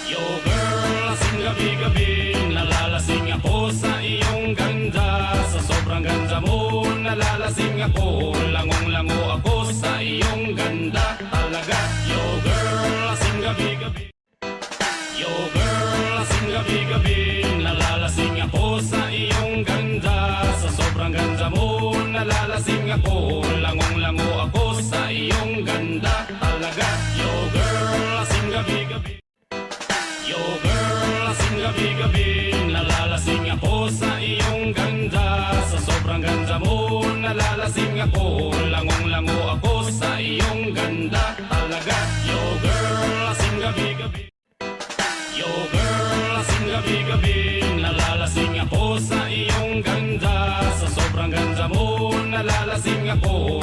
Yo girl, lasing gabi-gabi, nalalasing ako sa iyong ganda. Sa sobrang ganda mo, nalalasing ako, langong-lango ako sa iyong ganda talaga. Yo girl, lasing gabi-gabi. Yo girl, lasing gabi-gabi, nalalasing ako sa iyong ganda. Sa sobrang ganda mo, nalalasing ako, langong-lango ako sa iyong ganda talaga. Yo girl, lasing gabi-gabi. Yo girl, lasing gabi-gabi, nalalasing ako sa iyong ganda. Sa sobrang ganda mo, nalalasing ako, langong-lango ako sa iyong ganda talaga. Yo girl, lasing gabi-gabi. Yo girl, lasing gabi-gabi, nalalasing ako sa iyong ganda. Sa sobrang ganda mo, nalalasing ako,